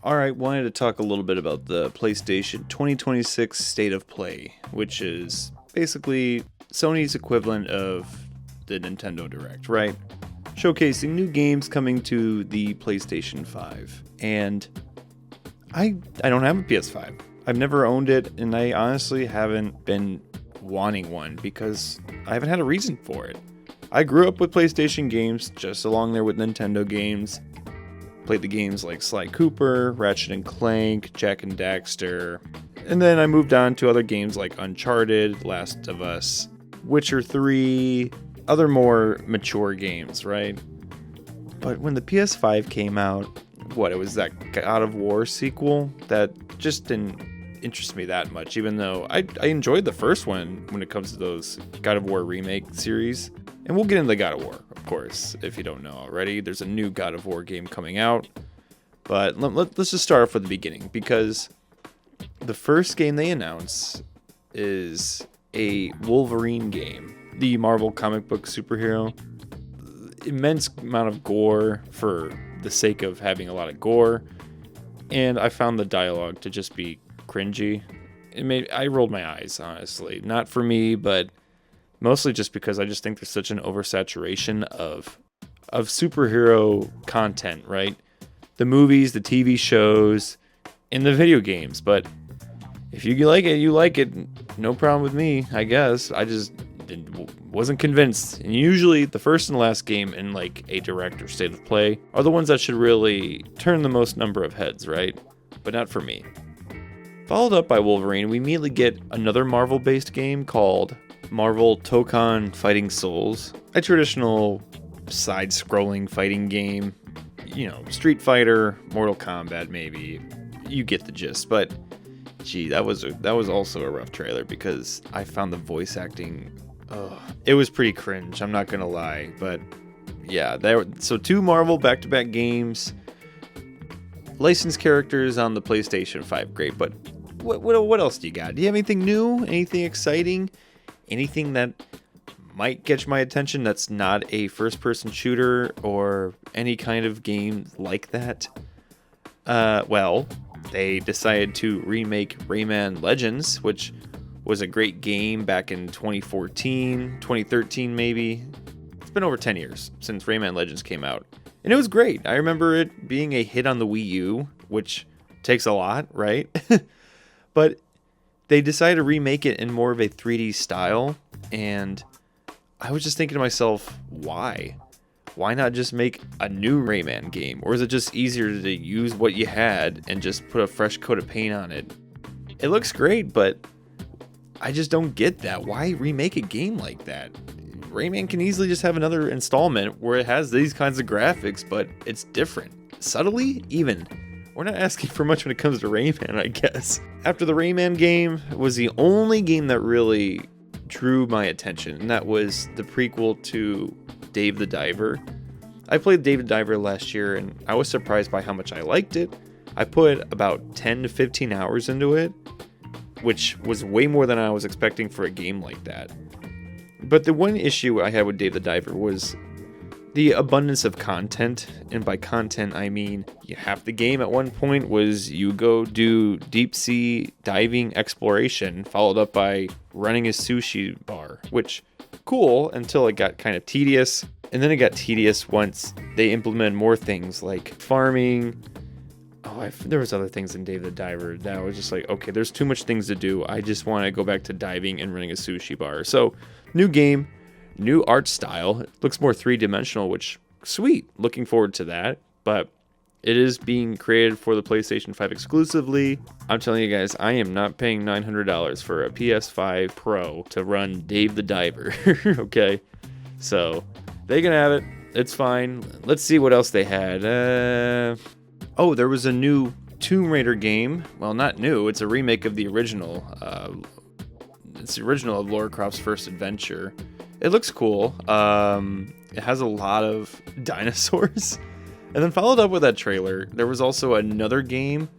Alright, wanted to talk a little bit about the PlayStation 2026 State of Play, which is basically Sony's equivalent of the Nintendo Direct, right? Showcasing new games coming to the PlayStation 5. And I don't have a PS5. I've never owned it, and I honestly haven't been wanting one because I haven't had a reason for it. I grew up with PlayStation games, just along there with Nintendo games. Played the games like Sly Cooper, Ratchet and Clank, Jak and Daxter, and then I moved on to other games like Uncharted, Last of Us, Witcher 3, other more mature games, right? But when the PS5 came out, it was that God of War sequel that just didn't interest me that much, even though I enjoyed the first one when it comes to those God of War remake series. And we'll get into God of War, of course, if you don't know already. There's a new God of War game coming out. But let's just start off with the beginning, because the first game they announce is a Wolverine game. The Marvel comic book superhero. Immense amount of gore for the sake of having a lot of gore. And I found the dialogue to just be cringy. I rolled my eyes, honestly. Not for me, but mostly just because I just think there's such an oversaturation of superhero content, right? The movies, the TV shows, and the video games. But if you like it, you like it. No problem with me, I guess. I just wasn't convinced. And usually the first and last game in like a direct or state of play are the ones that should really turn the most number of heads, right? But not for me. Followed up by Wolverine, we immediately get another Marvel-based game called Marvel Tokon Fighting Souls, a traditional side-scrolling fighting game. You know, Street Fighter, Mortal Kombat, maybe. You get the gist. But, gee, that was also a rough trailer because I found the voice acting. It was pretty cringe. I'm not gonna lie, but yeah. So 2 Marvel back-to-back games, licensed characters on the PlayStation 5. Great, but what else do you got? Do you have anything new? Anything exciting? Anything that might catch my attention that's not a first-person shooter or any kind of game like that? Well, they decided to remake Rayman Legends, which was a great game back in 2014, 2013 maybe. It's been over 10 years since Rayman Legends came out. And it was great. I remember it being a hit on the Wii U, which takes a lot, right? But they decided to remake it in more of a 3D style, and I was just thinking to myself, why? Why not just make a new Rayman game? Or is it just easier to use what you had and just put a fresh coat of paint on it? It looks great, but I just don't get that. Why remake a game like that? Rayman can easily just have another installment where it has these kinds of graphics, but it's different. Subtly, even. We're not asking for much when it comes to Rayman, I guess. After the Rayman game was the only game that really drew my attention, and that was the prequel to Dave the Diver. I played Dave the Diver last year, and I was surprised by how much I liked it. I put about 10 to 15 hours into it, which was way more than I was expecting for a game like that. But the one issue I had with Dave the Diver was the abundance of content, and by content I mean half the game at one point was you go do deep sea diving exploration, followed up by running a sushi bar, which cool until it got kind of tedious, and then it got tedious once they implemented more things like farming. There was other things in Dave the Diver that I was just like, okay, there's too much things to do. I just want to go back to diving and running a sushi bar. So, new game. New art style. It looks more three-dimensional, which, sweet. Looking forward to that. But it is being created for the PlayStation 5 exclusively. I'm telling you guys, I am not paying $900 for a PS5 Pro to run Dave the Diver. Okay? So, they can have it. It's fine. Let's see what else they had. There was a new Tomb Raider game. Well, not new. It's a remake of the original. It's the original of Lara Croft's first adventure. It looks cool. It has a lot of dinosaurs. And then followed up with that trailer, there was also another game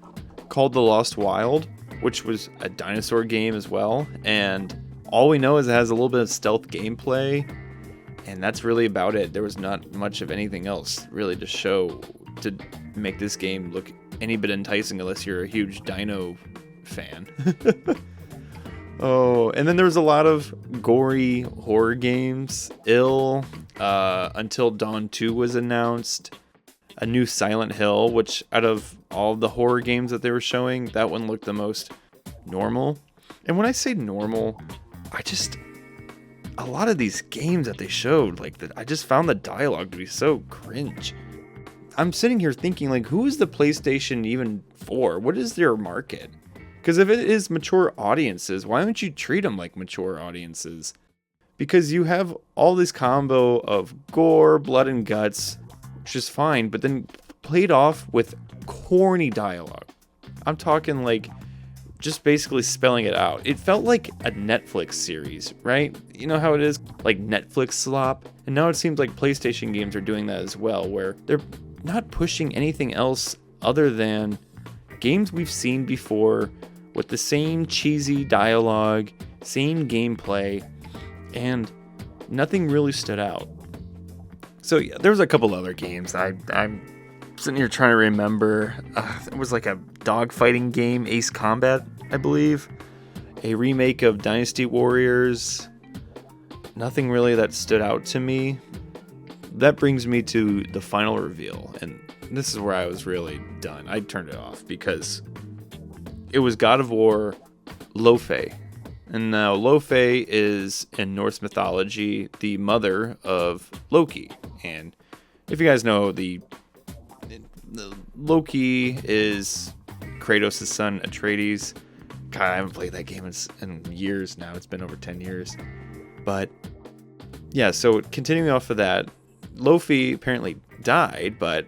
called The Lost Wild, which was a dinosaur game as well. And all we know is it has a little bit of stealth gameplay. And that's really about it. There was not much of anything else really to show to make this game look any bit enticing unless you're a huge Dino fan. Oh, and then there was a lot of gory horror games. Until Dawn 2 was announced. A new Silent Hill, which out of all the horror games that they were showing, that one looked the most normal. And when I say normal, a lot of these games that they showed, I just found the dialogue to be so cringe. I'm sitting here thinking, who is the PlayStation even for? What is their market? Because if it is mature audiences, why don't you treat them like mature audiences? Because you have all this combo of gore, blood, and guts, which is fine, but then played off with corny dialogue. I'm talking just basically spelling it out. It felt like a Netflix series, right? You know how it is? Like Netflix slop. And now it seems like PlayStation games are doing that as well, where they're not pushing anything else other than games we've seen before with the same cheesy dialogue, same gameplay, and nothing really stood out. So yeah, there was a couple other games. I'm sitting here trying to remember. It was like a dogfighting game, Ace Combat, I believe. A remake of Dynasty Warriors. Nothing really that stood out to me. That brings me to the final reveal, and this is where I was really done. I turned it off because it was God of War Lofe. And now Lofe is, in Norse mythology, the mother of Loki. And if you guys know, the Loki is Kratos' son, Atreides. God, I haven't played that game in years now. It's been over 10 years. But yeah, so continuing off of that, Lofi apparently died, but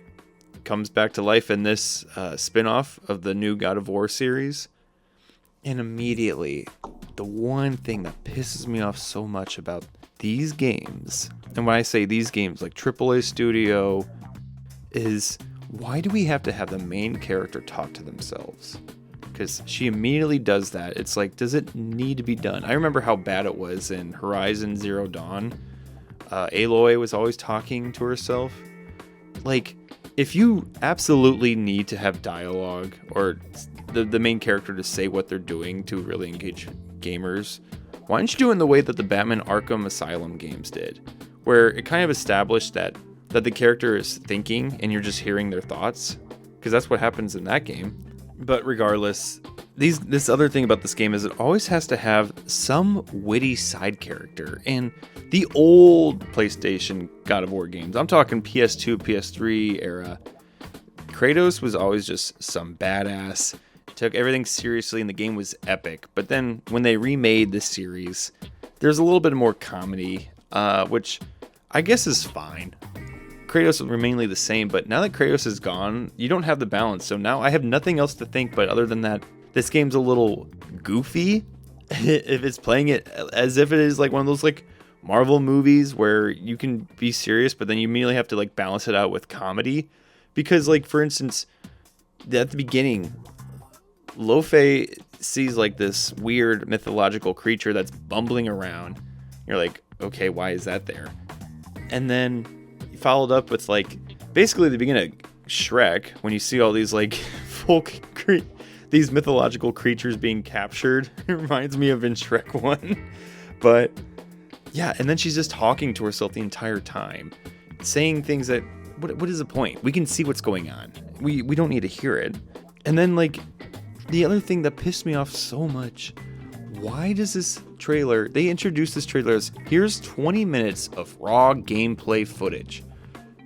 comes back to life in this spin-off of the new God of War series. And immediately, the one thing that pisses me off so much about these games, and when I say these games, like AAA Studio, is why do we have to have the main character talk to themselves? Because she immediately does that. It's like, does it need to be done? I remember how bad it was in Horizon Zero Dawn. Aloy was always talking to herself. If you absolutely need to have dialogue or the main character to say what they're doing to really engage gamers, why don't you do it in the way that the Batman Arkham Asylum games did, where it kind of established that the character is thinking and you're just hearing their thoughts, because that's what happens in that game. But regardless, this other thing about this game is it always has to have some witty side character. And the old PlayStation God of War games, I'm talking PS2, PS3 era, Kratos was always just some badass, took everything seriously, and the game was epic. But then when they remade this series, there's a little bit more comedy, which I guess is fine. Kratos will remain the same, but now that Kratos is gone, you don't have the balance. So now I have nothing else to think, but other than that, this game's a little goofy. If it's playing it as if it is like one of those Marvel movies where you can be serious, but then you immediately have to balance it out with comedy. Because for instance, at the beginning, Lofe sees this weird mythological creature that's bumbling around. You're like, okay, why is that there? And then followed up with basically the beginning of Shrek, when you see all these these mythological creatures being captured. It reminds me of in Shrek 1. But yeah, and then she's just talking to herself the entire time, saying things that, what is the point? We can see what's going on. We don't need to hear it. And then the other thing that pissed me off so much, why does this trailer, they introduced this trailer as, here's 20 minutes of raw gameplay footage.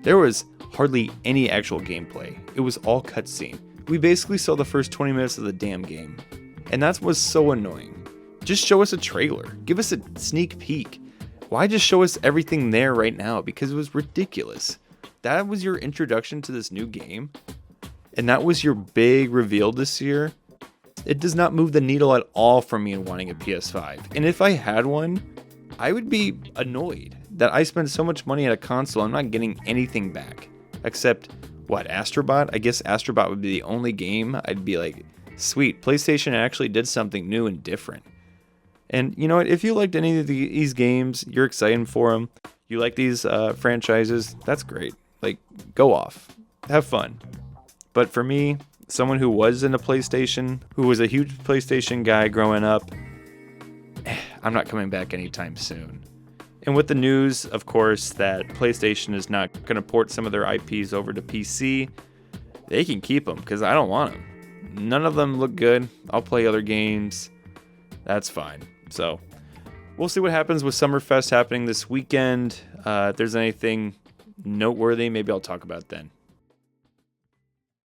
There was hardly any actual gameplay. It was all cutscene. We basically saw the first 20 minutes of the damn game. And that was so annoying. Just show us a trailer. Give us a sneak peek. Why just show us everything there right now? Because it was ridiculous. That was your introduction to this new game. And that was your big reveal this year. It does not move the needle at all for me in wanting a PS5. And if I had one, I would be annoyed that I spend so much money on a console, I'm not getting anything back. Except, Astrobot? I guess Astrobot would be the only game I'd be like, sweet, PlayStation actually did something new and different. And you know what, if you liked any of these games, you're excited for them, you like these franchises, that's great. Go off. Have fun. But for me, someone who was into PlayStation, who was a huge PlayStation guy growing up, I'm not coming back anytime soon. And with the news, of course, that PlayStation is not going to port some of their IPs over to PC, they can keep them because I don't want them. None of them look good. I'll play other games. That's fine. So we'll see what happens with Summerfest happening this weekend. If there's anything noteworthy, maybe I'll talk about it then.